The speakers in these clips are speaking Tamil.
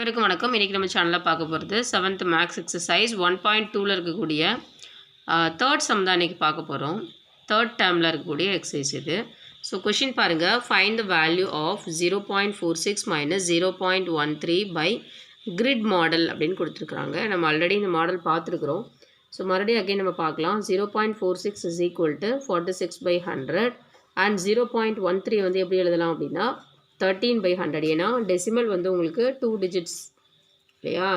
அனைவருக்கும் வணக்கம். இன்றைக்கி நம்ம சேனலில் பார்க்க போகிறது 7th மேக்ஸ் எக்ஸசைஸ் 1.2ல் இருக்கக்கூடிய தேர்ட் சம் தான் இன்றைக்கி பார்க்க போகிறோம். தேர்ட் டேர்மில் இருக்கக்கூடிய எக்ஸசைஸ் இது. ஸோ கொஷின் பாருங்கள், find the value of 0.46 minus 0.13 by grid model அப்படின்னு கொடுத்துருக்குறாங்க. நம்ம ஆல்ரெடி இந்த மாடல் பார்த்துருக்குறோம். ஸோ மறுபடியும் அகைன் நம்ம பார்க்கலாம். 0.46 இஸ் ஈக்குவல் டு 46/100 அண்ட் 0.13 வந்து எப்படி எழுதலாம் அப்படின்னா 13/100. ஏன்னா டெசிமல் வந்து உங்களுக்கு 2 டிஜிட்ஸ் இல்லையா,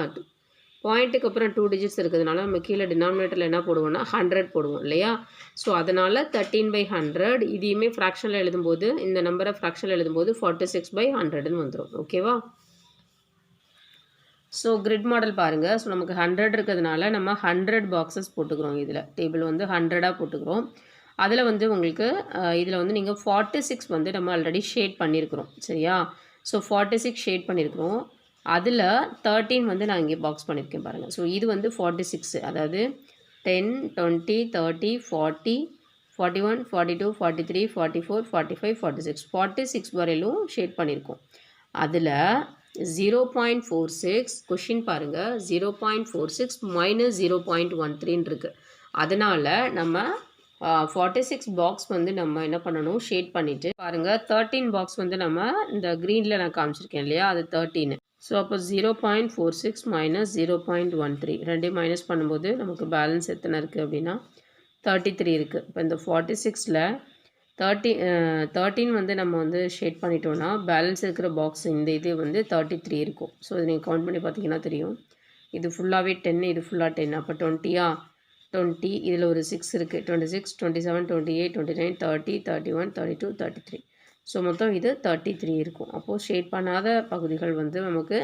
பாயிண்ட்டுக்கு அப்புறம் 2 டிஜிட்ஸ் இருக்கிறதுனால நம்ம கீழே டினாமினேட்டரில் என்ன போடுவோம்னா 100 போடுவோம் இல்லையா. ஸோ அதனால் 13/100 இதையுமே ஃப்ராக்ஷனில் எழுதும்போது, இந்த நம்பரை ஃப்ராக்ஷனில் எழுதும்போது 46/100ன்னு வந்துடும். ஓகேவா. ஸோ கிரிட் மாடல் பாருங்கள். ஸோ நமக்கு 100 இருக்கிறதுனால நம்ம 100 பாக்ஸஸ் போட்டுக்கிறோம். இதில் டேபிள் வந்து 100ஆக போட்டுக்கிறோம். அதில் வந்து உங்களுக்கு இதில் வந்து நீங்கள் 46 வந்து நம்ம ஆல்ரெடி ஷேட் பண்ணியிருக்கிறோம் சரியா. ஸோ 46 ஷேட் பண்ணியிருக்கிறோம். அதில் 13 வந்து நான் இங்கே பாக்ஸ் பண்ணியிருக்கேன் பாருங்கள். ஸோ இது வந்து 46, அதாவது 10, 20, 30, 40, 41, 42, 43, 44, 45, 46 46 வரையிலும் ஷேட் பண்ணியிருக்கோம். அதில் 0.46 கொஷின் பாருங்கள், 0.46 மைனஸ் 0.13 இருக்குது. அதனால் நம்ம 46 பாக்ஸ் வந்து நம்ம என்ன பண்ணணும், ஷேட் பண்ணிவிட்டு பாருங்கள். 13 பாக்ஸ் வந்து நம்ம இந்த க்ரீனில் நான் காமிச்சிருக்கேன் இல்லையா, அது 13. ஸோ அப்போ 0.46 மைனஸ் 0.13 ரெண்டையும் மைனஸ் பண்ணும்போது நமக்கு பேலன்ஸ் எத்தனை இருக்குது அப்படின்னா 33 இருக்குது. இப்போ இந்த 46ல் 13 வந்து நம்ம வந்து ஷேட் பண்ணிட்டோன்னா பேலன்ஸ் இருக்கிற பாக்ஸ் இந்த இது வந்து 33 இருக்கும். ஸோ இது நீங்கள் கவுண்ட் பண்ணி பார்த்தீங்கன்னா தெரியும். இது ஃபுல்லாகவே 10, இது ஃபுல்லாக 10. அப்போ 20 20, இதில் ஒரு 6 இருக்குது. 26, 27, 28, 29, 30, 31, 32, 33. ஸோ மொத்தம் இது 33 இருக்கும். அப்போது ஷேட் பண்ணாத பகுதிகள் வந்து நமக்கு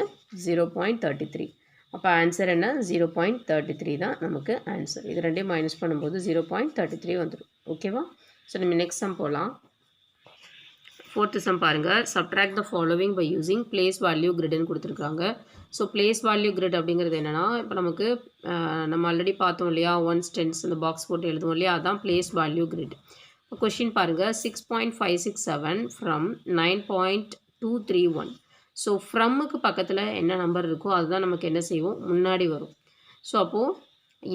0.33. அப்போ ஆன்சர் என்ன, 0.33 தான் நமக்கு ஆன்சர். இது ரெண்டையும் மைனஸ் பண்ணும்போது 0.33 வந்துடும். ஓகேவா. ஸோ நம்ம நெக்ஸ்ட் சம் போகலாம். 4th சம் பாருங்கள். Subtract the following by using place value கிரிட்னு கொடுத்துருக்காங்க. ஸோ பிளேஸ் வேல்யூ கிரிட் அப்படிங்கிறது என்னென்னா, இப்போ நமக்கு நம்ம ஆல்ரெடி பார்த்தோம் இல்லையா, 1s 10s இந்த பாக்ஸ் போட்டு எழுதுவோம் இல்லையா, அதுதான் பிளேஸ் வேல்யூ கிரிட். இப்போ கொஷின் பாருங்கள், 6.567 ஃப்ரம் 9.231. ஸோ ஃப்ரம்முக்கு பக்கத்தில் என்ன நம்பர் இருக்கோ அதுதான் நமக்கு என்ன செய்வோம், முன்னாடி வரும். ஸோ அப்போது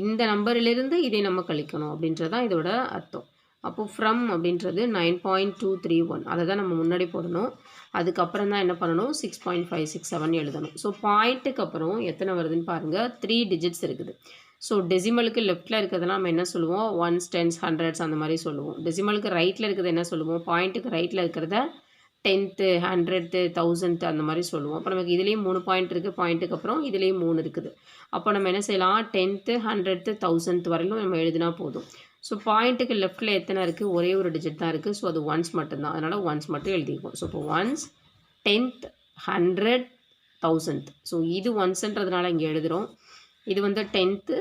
இந்த நம்பரிலிருந்து இதை நம்ம கழிக்கணும் அப்படின்றதான் இதோட அர்த்தம். அப்போது ஃப்ரம் அப்படின்றது 9.231 அதை தான் நம்ம முன்னாடி போடணும். அதுக்கப்புறம் தான் என்ன பண்ணணும், 6.567 எழுதணும். ஸோ பாயிண்ட்டுக்கு அப்புறம் எத்தனை வருதுன்னு பாருங்கள், 3 டிஜிட்ஸ் இருக்குது. ஸோ டெசிமலுக்கு லெஃப்ட்டில் இருக்கிறதுலாம் நம்ம என்ன சொல்லுவோம், 1s 10s 100s அந்த மாதிரி சொல்லுவோம். டெசிமலுக்கு ரைட்டில் இருக்கிறது என்ன சொல்லுவோம், பாயிண்ட்டுக்கு ரைட்டில் இருக்கிறத 10th 100th 1000th அந்த மாதிரி சொல்லுவோம். அப்போ நமக்கு இதுலேயும் 3 பாயிண்ட் இருக்குது, பாயிண்ட்டுக்கு அப்புறம் இதுலேயும் 3 இருக்குது. அப்போ நம்ம என்ன செய்யலாம், 10th 100th 1000th வரையிலும் நம்ம எழுதினா போதும். ஸோ பாயிண்ட்டுக்கு லெஃப்ட்டில் எத்தனை இருக்குது, ஒரே ஒரு டிஜிட் தான் இருக்குது. ஸோ அது ஒன்ஸ் மட்டும்தான், அதனால் ஒன்ஸ் மட்டும் எழுதிக்குவோம். ஸோ இப்போ 1s 10th 100 1000th. ஸோ இது ஒன்ஸ்ன்றதுனால இங்கே எழுதுகிறோம். இது வந்து 10th,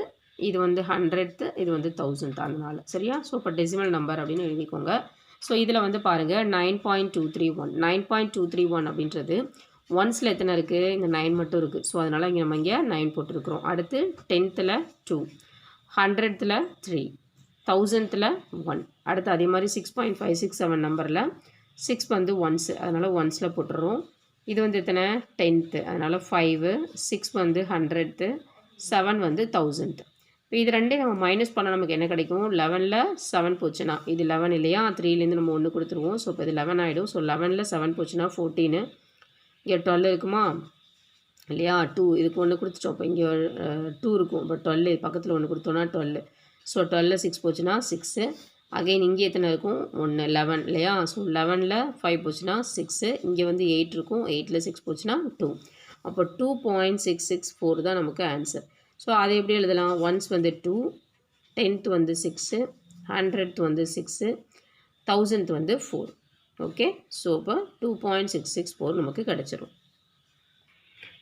இது வந்து 100th, இது வந்து 1000th அதனால் சரியா. ஸோ இப்போ டெசிமல் நம்பர் அப்படின்னு எழுதிக்கோங்க. ஸோ இதில் வந்து பாருங்கள் 9.231 9.231 அப்படின்றது ஒன்ஸில் எத்தனை இருக்குது, இங்கே 9 மட்டும் இருக்குது. ஸோ அதனால் இங்கே நம்ம இங்கே 9 போட்டிருக்கிறோம். அடுத்து 10th 2, 100th 3, 1000th 1. அடுத்து அதே மாதிரி 6.567 நம்பரில் 6 வந்து ஒன்ஸு, அதனால் ஒன்ஸில் போட்டுடுறோம். இது வந்து எத்தனை 10th, அதனால் 5, 6 வந்து 100th, 7 வந்து 1000th. இப்போ இது ரெண்டே நம்ம மைனஸ் பண்ணால் நமக்கு என்ன கிடைக்கும், 11ல் 7 போச்சுன்னா, இது 11 இல்லையா, 3லேருந்து நம்ம 1 கொடுத்துருவோம். ஸோ இப்போ இது 11 ஆகிடும். ஸோ 11ல் 7 போச்சுன்னா 14, இங்கே 12 இருக்குமா இல்லையா, 2 இதுக்கு 1 கொடுத்துட்டோம். இப்போ இங்கே 2 இருக்கும். இப்போ 12 பக்கத்தில் 1 கொடுத்தோன்னா 12. ஸோ 12ல் 6 போச்சுன்னா 6. அகைன் இங்கே எத்தனை இருக்கும், 1 11 இல்லையா. ஸோ 11ல் 5 போச்சுன்னா 6. இங்கே வந்து 8 இருக்கும். 8ல் 6 போச்சுன்னா 2. அப்போ 2.664 தான் நமக்கு ஆன்சர். ஸோ அதை எப்படி எழுதலாம், ஒன்ஸ் வந்து 2, 10th வந்து 6, 100th வந்து 6, 1000th வந்து 4. ஓகே. ஸோ இப்போ 2.664 நமக்கு கிடச்சிரும்.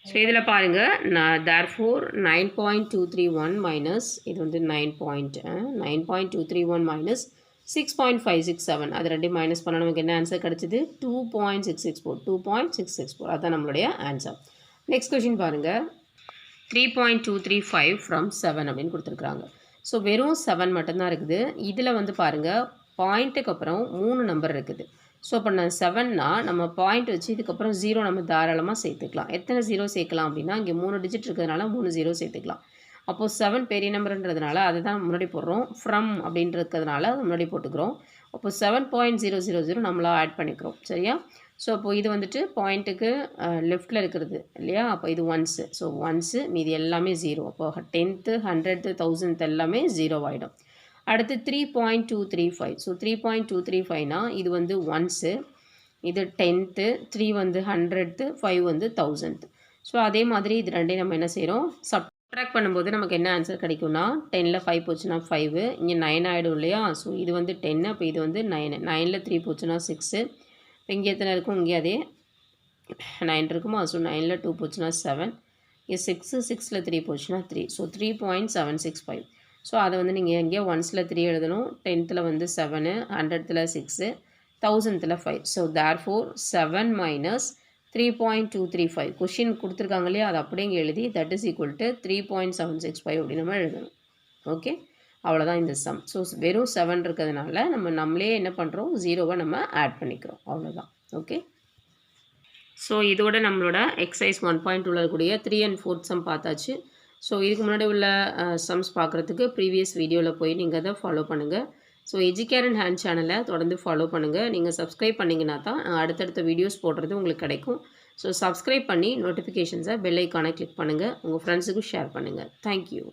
ஸோ இதில் பாருங்கள், நான் தேர்ஃபோர் 9.231 மைனஸ் இது வந்து 9.231 மைனஸ் 6.567 அது ரெண்டையும் மைனஸ் பண்ணால் நமக்கு என்ன ஆன்சர் கிடச்சிது, 2.664 அதுதான் நம்மளுடைய ஆன்சர். நெக்ஸ்ட் கொஷின் பாருங்கள், 3.235 ஃப்ரம் 7 அப்படின்னு கொடுத்துருக்குறாங்க. ஸோ வெறும் 7 மட்டும்தான் இருக்குது. இதில் வந்து பாருங்கள் பாயிண்ட்டுக்கு அப்புறம் 3 நம்பர் இருக்குது. ஸோ இப்போ நான் 7னா நம்ம பாயிண்ட் வச்சு இதுக்கப்புறம் 0 நம்ம தாராளமாக சேர்த்துக்கலாம். எத்தனை 0 சேர்க்கலாம் அப்படின்னா இங்கே 3 டிஜிட் இருக்கிறதுனால 3 0 சேர்த்துக்கலாம். அப்போது 7 பெரிய நம்பர்ன்றதுனால அதை தான் முன்னாடி போடுறோம். ஃப்ரம் அப்படின்றதுனால அதை முன்னாடி போட்டுக்கிறோம். அப்போ 7.000 நம்மளாக ஆட் பண்ணிக்கிறோம். சரியா? ஸோ அப்போது இது வந்துட்டு பாயிண்ட்டுக்கு லெஃப்ட்டில் இருக்கிறது இல்லையா? அப்போ இது ஒன்ஸு. ஸோ ஒன்ஸு மீதி எல்லாமே 0. அப்போ 10th 100th 1000th எல்லாமே 0 ஆகிடும். அடுத்து 3.235. ஸோ 3.235னா இது வந்து ஒன்ஸு, இது 10th, 3 வந்து 100th, 5 வந்து 1000th. ஸோ அதே மாதிரி இது ரெண்டையும் நம்ம என்ன செய்கிறோம், சப்ட்ராக்ட் பண்ணும்போது நமக்கு என்ன ஆன்சர் கிடைக்கும்னா 10ல் 5 போச்சுன்னா 5, இங்கே 9 ஆகிடும் இல்லையா? ஸோ இது வந்து 10, அப்போ இது வந்து 9, 9ல் 3 போச்சுன்னா 6, இங்கே எத்தனை இருக்கும், இங்கே அதே 9 இருக்குமா? ஸோ 9ல் 2 போச்சுன்னா 7, இங்கே 6, 6ல் 3 போச்சுன்னா 3. ஸோ 3.765. ஸோ அதை வந்து நீங்கள் எங்கேயோ ஒன்ஸில் 3 எழுதணும், 10th வந்து 7, 100th 6, 1000th 5. So therefore 7 minus 3.235 question கொடுத்துருக்காங்க இல்லையா, அதை அப்படியே இங்கே எழுதி தட் இஸ் ஈக்குவல் டு 3.765 அப்படின்னு நம்ம எழுதணும். ஓகே, அவ்வளோதான் இந்த சம். ஸோ வெறும் 7 இருக்கிறதுனால நம்மளே என்ன பண்ணுறோம், 0வை நம்ம ஆட் பண்ணிக்கிறோம். அவ்வளோதான். ஓகே, ஸோ இதோட நம்மளோட எக்ஸசைஸ் 1.2ல் இருக்கக்கூடிய 3 and 4th சம் பார்த்தாச்சு. ஸோ இதுக்கு முன்னாடி உள்ள சம்ஸ் பார்க்குறதுக்கு ப்ரீவியஸ் வீடியோவில் போய் நீங்கள் அதை ஃபாலோ பண்ணுங்கள். ஸோ எஜுகேர் அண்ட் ஹேண்ட் சேனலை தொடர்ந்து ஃபாலோ பண்ணுங்கள். நீங்கள் சப்ஸ்கிரைப் பண்ணிங்கன்னா தான் அடுத்தடுத்த வீடியோஸ் போடுறது உங்களுக்கு கிடைக்கும். ஸோ சப்ஸ்கிரைப் பண்ணி நோட்டிஃபிகேஷன்ஸை பெல் ஐக்கானை கிளிக் பண்ணுங்கள். உங்கள் ஃப்ரெண்ட்ஸுக்கும் ஷேர் பண்ணுங்கள். தேங்க்யூ.